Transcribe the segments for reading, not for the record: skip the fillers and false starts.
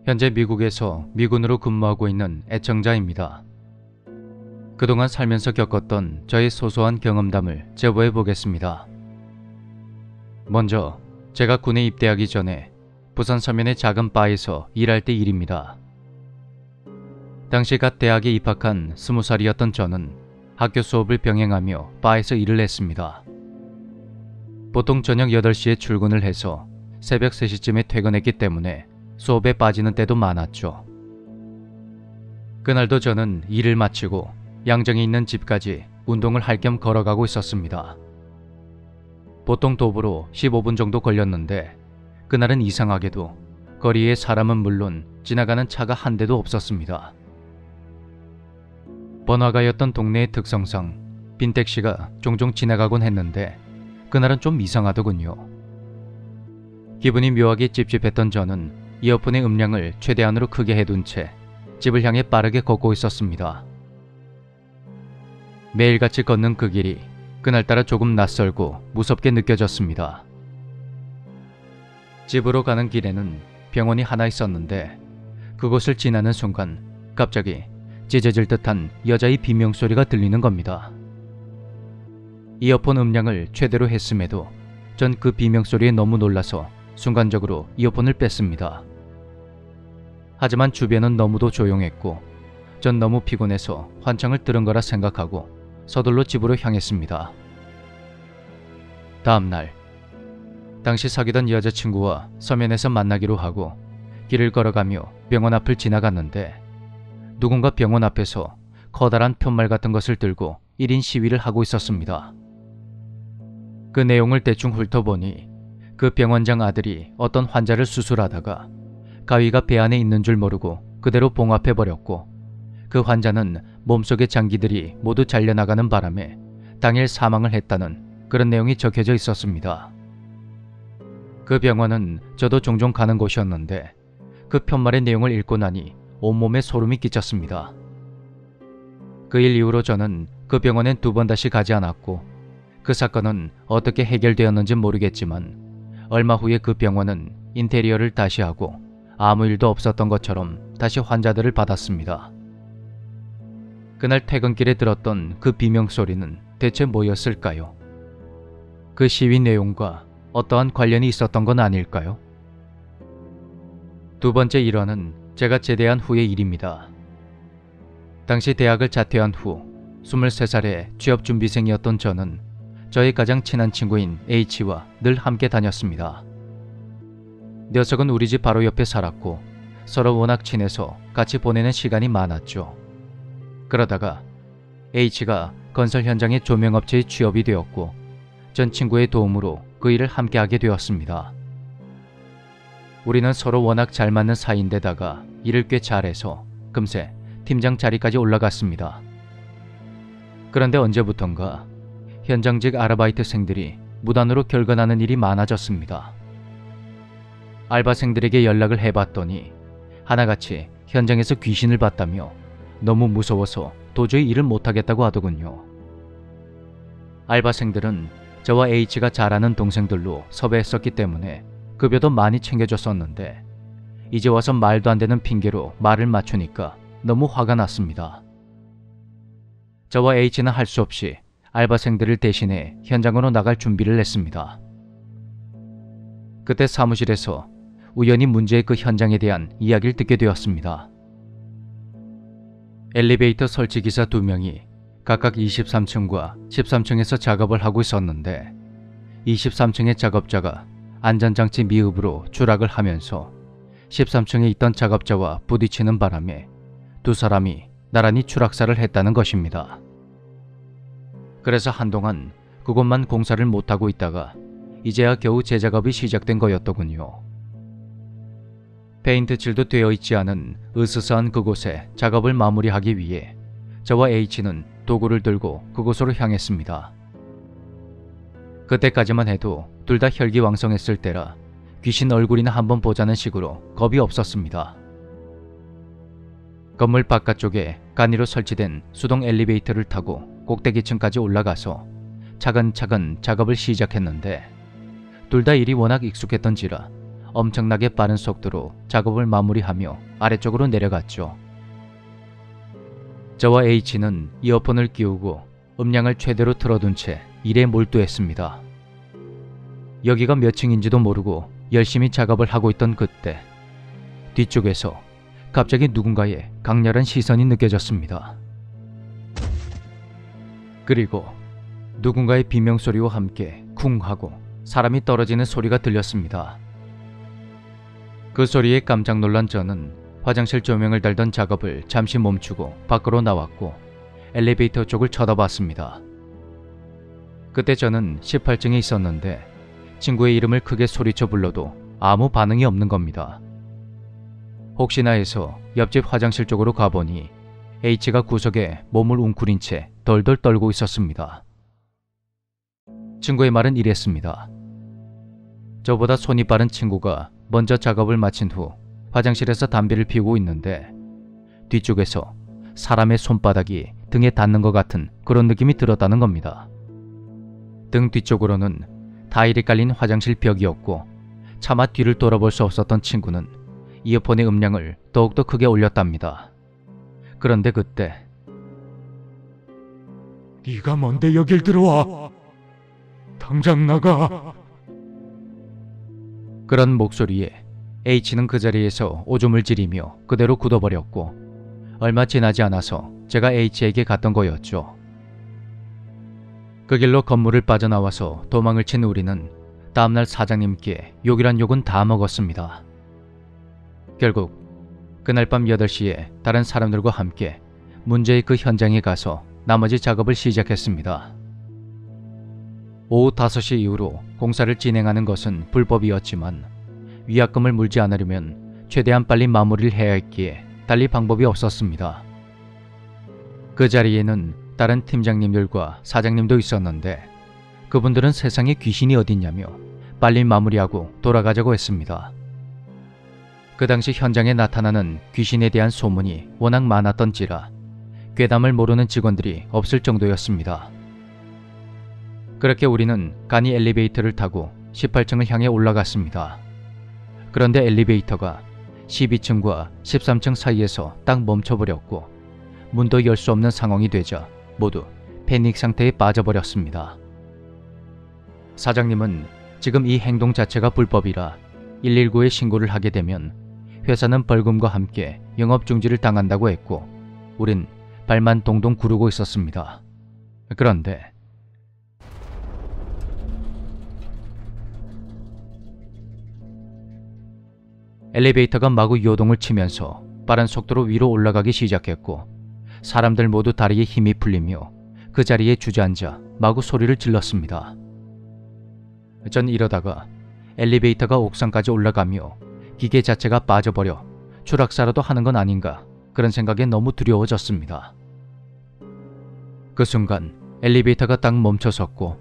현재 미국에서 미군으로 근무하고 있는 애청자입니다. 그동안 살면서 겪었던 저의 소소한 경험담을 제보해 보겠습니다. 먼저 제가 군에 입대하기 전에 부산 서면의 작은 바에서 일할 때 일입니다. 당시 갓 대학에 입학한 20살이었던 저는 학교 수업을 병행하며 바에서 일을 했습니다. 보통 저녁 8시에 출근을 해서 새벽 3시쯤에 퇴근했기 때문에 수업에 빠지는 때도 많았죠. 그날도 저는 일을 마치고 양정에 있는 집까지 운동을 할 겸 걸어가고 있었습니다. 보통 도보로 15분 정도 걸렸는데 그날은 이상하게도 거리에 사람은 물론 지나가는 차가 한 대도 없었습니다. 번화가였던 동네의 특성상 빈택시가 종종 지나가곤 했는데 그날은 좀 이상하더군요. 기분이 묘하게 찝찝했던 저는 이어폰의 음량을 최대한으로 크게 해둔 채 집을 향해 빠르게 걷고 있었습니다. 매일같이 걷는 그 길이 그날따라 조금 낯설고 무섭게 느껴졌습니다. 집으로 가는 길에는 병원이 하나 있었는데 그곳을 지나는 순간 갑자기 찢어질 듯한 여자의 비명소리가 들리는 겁니다. 이어폰 음량을 최대로 했음에도 전 그 비명소리에 너무 놀라서 순간적으로 이어폰을 뺐습니다. 하지만 주변은 너무도 조용했고 전 너무 피곤해서 환청을 들은 거라 생각하고 서둘러 집으로 향했습니다. 다음날 당시 사귀던 여자친구와 서면에서 만나기로 하고 길을 걸어가며 병원 앞을 지나갔는데 누군가 병원 앞에서 커다란 편말 같은 것을 들고 1인 시위를 하고 있었습니다. 그 내용을 대충 훑어보니 그 병원장 아들이 어떤 환자를 수술하다가 가위가 배 안에 있는 줄 모르고 그대로 봉합해버렸고 그 환자는 몸속의 장기들이 모두 잘려나가는 바람에 당일 사망을 했다는 그런 내용이 적혀져 있었습니다. 그 병원은 저도 종종 가는 곳이었는데 그 편말의 내용을 읽고 나니 온몸에 소름이 끼쳤습니다. 그 일 이후로 저는 그 병원엔 2번 다시 가지 않았고 그 사건은 어떻게 해결되었는지 모르겠지만 얼마 후에 그 병원은 인테리어를 다시 하고 아무 일도 없었던 것처럼 다시 환자들을 받았습니다. 그날 퇴근길에 들었던 그 비명소리는 대체 뭐였을까요? 그 시위 내용과 어떠한 관련이 있었던 건 아닐까요? 두 번째 일화는 제가 제대한 후의 일입니다. 당시 대학을 자퇴한 후 23살의 취업준비생이었던 저는 저의 가장 친한 친구인 H와 늘 함께 다녔습니다. 녀석은 우리 집 바로 옆에 살았고 서로 워낙 친해서 같이 보내는 시간이 많았죠. 그러다가 H가 건설 현장의 조명업체에 취업이 되었고 전 친구의 도움으로 그 일을 함께 하게 되었습니다. 우리는 서로 워낙 잘 맞는 사이인데다가 일을 꽤 잘해서 금세 팀장 자리까지 올라갔습니다. 그런데 언제부턴가 현장직 아르바이트생들이 무단으로 결근하는 일이 많아졌습니다. 알바생들에게 연락을 해봤더니 하나같이 현장에서 귀신을 봤다며 너무 무서워서 도저히 일을 못하겠다고 하더군요. 알바생들은 저와 H가 잘 아는 동생들로 섭외했었기 때문에 급여도 많이 챙겨줬었는데 이제 와서 말도 안 되는 핑계로 말을 맞추니까 너무 화가 났습니다. 저와 H는 할 수 없이 알바생들을 대신해 현장으로 나갈 준비를 했습니다. 그때 사무실에서 우연히 문제의 그 현장에 대한 이야기를 듣게 되었습니다. 엘리베이터 설치기사 2명이 각각 23층과 13층에서 작업을 하고 있었는데 23층의 작업자가 안전장치 미흡으로 추락을 하면서 13층에 있던 작업자와 부딪히는 바람에 두 사람이 나란히 추락사를 했다는 것입니다. 그래서 한동안 그곳만 공사를 못하고 있다가 이제야 겨우 재작업이 시작된 거였더군요. 페인트 칠도 되어 있지 않은 으스스한 그곳에 작업을 마무리하기 위해 저와 H는 도구를 들고 그곳으로 향했습니다. 그때까지만 해도 둘 다 혈기왕성했을 때라 귀신 얼굴이나 한번 보자는 식으로 겁이 없었습니다. 건물 바깥쪽에 간이로 설치된 수동 엘리베이터를 타고 꼭대기층까지 올라가서 차근차근 작업을 시작했는데 둘 다 일이 워낙 익숙했던지라 엄청나게 빠른 속도로 작업을 마무리하며 아래쪽으로 내려갔죠. 저와 H는 이어폰을 끼우고 음량을 최대로 틀어둔 채 일에 몰두했습니다. 여기가 몇 층인지도 모르고 열심히 작업을 하고 있던 그때 뒤쪽에서 갑자기 누군가의 강렬한 시선이 느껴졌습니다. 그리고 누군가의 비명소리와 함께 쿵 하고 사람이 떨어지는 소리가 들렸습니다. 그 소리에 깜짝 놀란 저는 화장실 조명을 달던 작업을 잠시 멈추고 밖으로 나왔고 엘리베이터 쪽을 쳐다봤습니다. 그때 저는 18층에 있었는데 친구의 이름을 크게 소리쳐 불러도 아무 반응이 없는 겁니다. 혹시나 해서 옆집 화장실 쪽으로 가보니 H가 구석에 몸을 웅크린 채 덜덜 떨고 있었습니다. 친구의 말은 이랬습니다. 저보다 손이 빠른 친구가 먼저 작업을 마친 후 화장실에서 담배를 피우고 있는데 뒤쪽에서 사람의 손바닥이 등에 닿는 것 같은 그런 느낌이 들었다는 겁니다. 등 뒤쪽으로는 타일이 깔린 화장실 벽이었고 차마 뒤를 돌아볼 수 없었던 친구는 이어폰의 음량을 더욱더 크게 올렸답니다. 그런데 그때 네가 뭔데 여길 들어와? 당장 나가. 그런 목소리에 H는 그 자리에서 오줌을 지리며 그대로 굳어버렸고 얼마 지나지 않아서 제가 H에게 갔던 거였죠. 그 길로 건물을 빠져나와서 도망을 친 우리는 다음날 사장님께 욕이란 욕은 다 먹었습니다. 결국 그날 밤 8시에 다른 사람들과 함께 문제의 그 현장에 가서 나머지 작업을 시작했습니다. 오후 5시 이후로 공사를 진행하는 것은 불법이었지만 위약금을 물지 않으려면 최대한 빨리 마무리를 해야 했기에 달리 방법이 없었습니다. 그 자리에는 다른 팀장님들과 사장님도 있었는데 그분들은 세상에 귀신이 어딨냐며 빨리 마무리하고 돌아가자고 했습니다. 그 당시 현장에 나타나는 귀신에 대한 소문이 워낙 많았던지라 괴담을 모르는 직원들이 없을 정도였습니다. 그렇게 우리는 간이 엘리베이터를 타고 18층을 향해 올라갔습니다. 그런데 엘리베이터가 12층과 13층 사이에서 딱 멈춰버렸고 문도 열 수 없는 상황이 되자 모두 패닉 상태에 빠져버렸습니다. 사장님은 지금 이 행동 자체가 불법이라 119에 신고를 하게 되면 회사는 벌금과 함께 영업중지를 당한다고 했고 우린 발만 동동 구르고 있었습니다. 그런데 엘리베이터가 마구 요동을 치면서 빠른 속도로 위로 올라가기 시작했고 사람들 모두 다리에 힘이 풀리며 그 자리에 주저앉아 마구 소리를 질렀습니다. 전 이러다가 엘리베이터가 옥상까지 올라가며 기계 자체가 빠져버려 추락사라도 하는 건 아닌가 그런 생각에 너무 두려워졌습니다. 그 순간 엘리베이터가 딱 멈춰섰고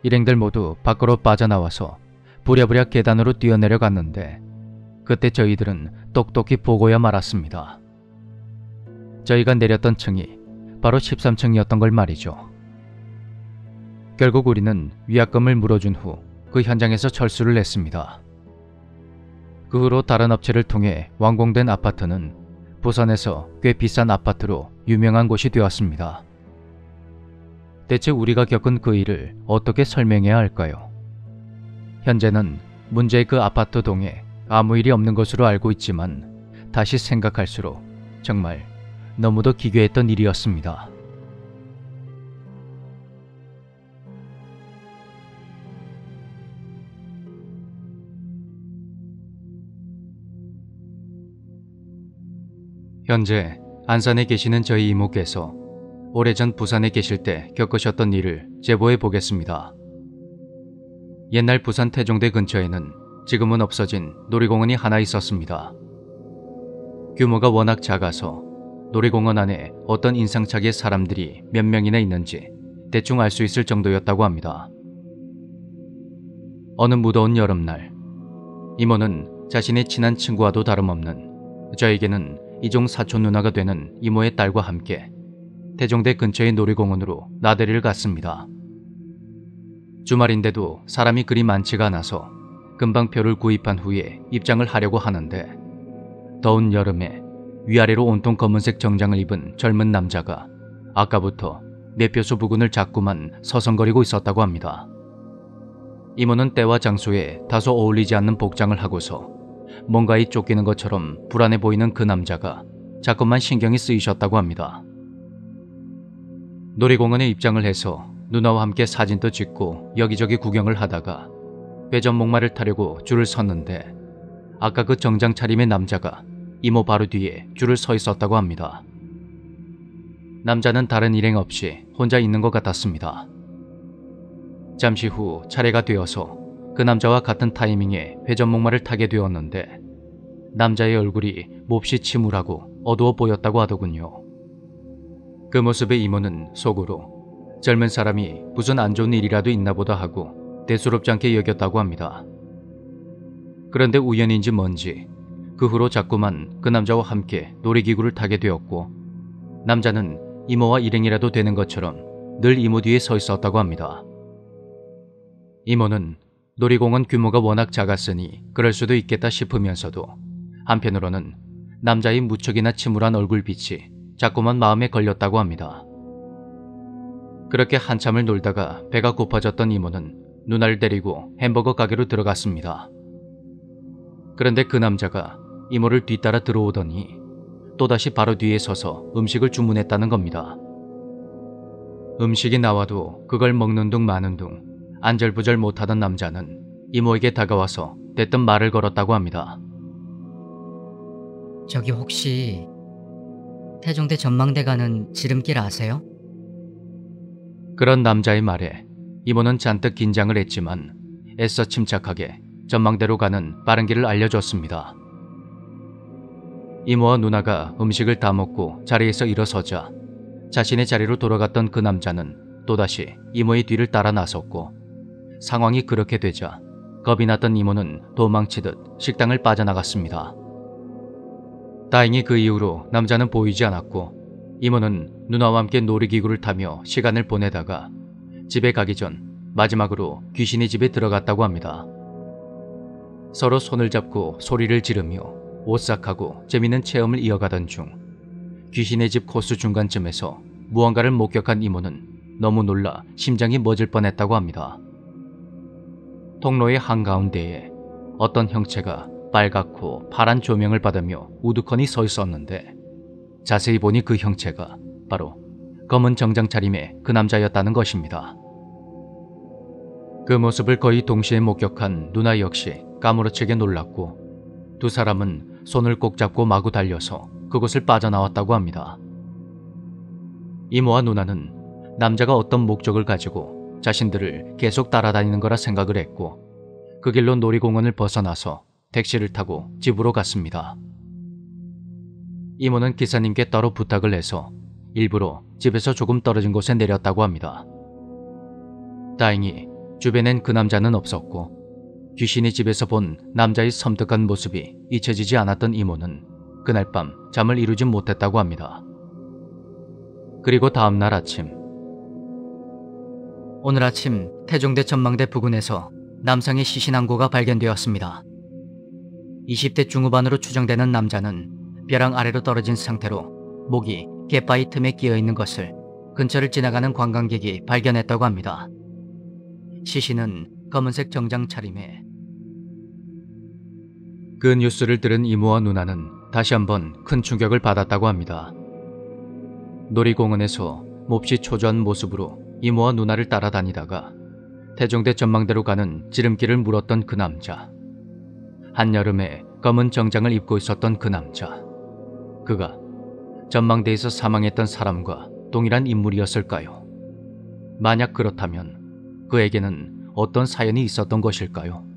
일행들 모두 밖으로 빠져나와서 부랴부랴 계단으로 뛰어내려갔는데 그때 저희들은 똑똑히 보고야 말았습니다. 저희가 내렸던 층이 바로 13층이었던 걸 말이죠. 결국 우리는 위약금을 물어준 후 그 현장에서 철수를 했습니다. 그 후로 다른 업체를 통해 완공된 아파트는 부산에서 꽤 비싼 아파트로 유명한 곳이 되었습니다. 대체 우리가 겪은 그 일을 어떻게 설명해야 할까요? 현재는 문제의 그 아파트 동에 아무 일이 없는 것으로 알고 있지만 다시 생각할수록 정말 너무도 기괴했던 일이었습니다. 현재 안산에 계시는 저희 이모께서 오래전 부산에 계실 때 겪으셨던 일을 제보해 보겠습니다. 옛날 부산 태종대 근처에는 지금은 없어진 놀이공원이 하나 있었습니다. 규모가 워낙 작아서 놀이공원 안에 어떤 인상착의 사람들이 몇 명이나 있는지 대충 알 수 있을 정도였다고 합니다. 어느 무더운 여름날 이모는 자신의 친한 친구와도 다름없는 저에게는 이종 사촌 누나가 되는 이모의 딸과 함께 태종대 근처의 놀이공원으로 나들이를 갔습니다. 주말인데도 사람이 그리 많지가 않아서 금방 표를 구입한 후에 입장을 하려고 하는데 더운 여름에 위아래로 온통 검은색 정장을 입은 젊은 남자가 아까부터 매표소 부근을 자꾸만 서성거리고 있었다고 합니다. 이모는 때와 장소에 다소 어울리지 않는 복장을 하고서 뭔가에 쫓기는 것처럼 불안해 보이는 그 남자가 자꾸만 신경이 쓰이셨다고 합니다. 놀이공원에 입장을 해서 누나와 함께 사진도 찍고 여기저기 구경을 하다가 회전 목마를 타려고 줄을 섰는데 아까 그 정장 차림의 남자가 이모 바로 뒤에 줄을 서 있었다고 합니다. 남자는 다른 일행 없이 혼자 있는 것 같았습니다. 잠시 후 차례가 되어서 그 남자와 같은 타이밍에 회전 목마를 타게 되었는데 남자의 얼굴이 몹시 침울하고 어두워 보였다고 하더군요. 그 모습에 이모는 속으로 젊은 사람이 무슨 안 좋은 일이라도 있나 보다 하고 대수롭지 않게 여겼다고 합니다. 그런데 우연인지 뭔지 그 후로 자꾸만 그 남자와 함께 놀이기구를 타게 되었고 남자는 이모와 일행이라도 되는 것처럼 늘 이모 뒤에 서 있었다고 합니다. 이모는 놀이공원 규모가 워낙 작았으니 그럴 수도 있겠다 싶으면서도 한편으로는 남자의 무척이나 침울한 얼굴빛이 자꾸만 마음에 걸렸다고 합니다. 그렇게 한참을 놀다가 배가 고파졌던 이모는 누나를 데리고 햄버거 가게로 들어갔습니다. 그런데 그 남자가 이모를 뒤따라 들어오더니 또다시 바로 뒤에 서서 음식을 주문했다는 겁니다. 음식이 나와도 그걸 먹는 둥 마는 둥 안절부절 못하던 남자는 이모에게 다가와서 대뜸 말을 걸었다고 합니다. 저기 혹시 태종대 전망대 가는 지름길 아세요? 그런 남자의 말에 이모는 잔뜩 긴장을 했지만 애써 침착하게 전망대로 가는 빠른 길을 알려줬습니다. 이모와 누나가 음식을 다 먹고 자리에서 일어서자 자신의 자리로 돌아갔던 그 남자는 또다시 이모의 뒤를 따라 나섰고 상황이 그렇게 되자 겁이 났던 이모는 도망치듯 식당을 빠져나갔습니다. 다행히 그 이후로 남자는 보이지 않았고 이모는 누나와 함께 놀이기구를 타며 시간을 보내다가 집에 가기 전 마지막으로 귀신의 집에 들어갔다고 합니다. 서로 손을 잡고 소리를 지르며 오싹하고 재밌는 체험을 이어가던 중 귀신의 집 코스 중간쯤에서 무언가를 목격한 이모는 너무 놀라 심장이 멎을 뻔했다고 합니다. 통로의 한가운데에 어떤 형체가 빨갛고 파란 조명을 받으며 우두커니 서 있었는데 자세히 보니 그 형체가 바로 검은 정장 차림의 그 남자였다는 것입니다. 그 모습을 거의 동시에 목격한 누나 역시 까무러치게 놀랐고 두 사람은 손을 꼭 잡고 마구 달려서 그곳을 빠져나왔다고 합니다. 이모와 누나는 남자가 어떤 목적을 가지고 자신들을 계속 따라다니는 거라 생각을 했고 그 길로 놀이공원을 벗어나서 택시를 타고 집으로 갔습니다. 이모는 기사님께 따로 부탁을 해서 일부러 집에서 조금 떨어진 곳에 내렸다고 합니다. 다행히 주변엔 그 남자는 없었고 귀신이 집에서 본 남자의 섬뜩한 모습이 잊혀지지 않았던 이모는 그날 밤 잠을 이루지 못했다고 합니다. 그리고 다음날 아침 오늘 아침 태종대 전망대 부근에서 남성의 시신항고가 발견되었습니다. 20대 중후반으로 추정되는 남자는 벼랑 아래로 떨어진 상태로 목이 갯바위 틈에 끼어있는 것을 근처를 지나가는 관광객이 발견했다고 합니다. 시신은 검은색 정장 차림에 그 뉴스를 들은 이모와 누나는 다시 한번 큰 충격을 받았다고 합니다. 놀이공원에서 몹시 초조한 모습으로 이모와 누나를 따라다니다가 태종대 전망대로 가는 지름길을 물었던 그 남자. 한여름에 검은 정장을 입고 있었던 그 남자. 그가 전망대에서 사망했던 사람과 동일한 인물이었을까요? 만약 그렇다면 그에게는 어떤 사연이 있었던 것일까요?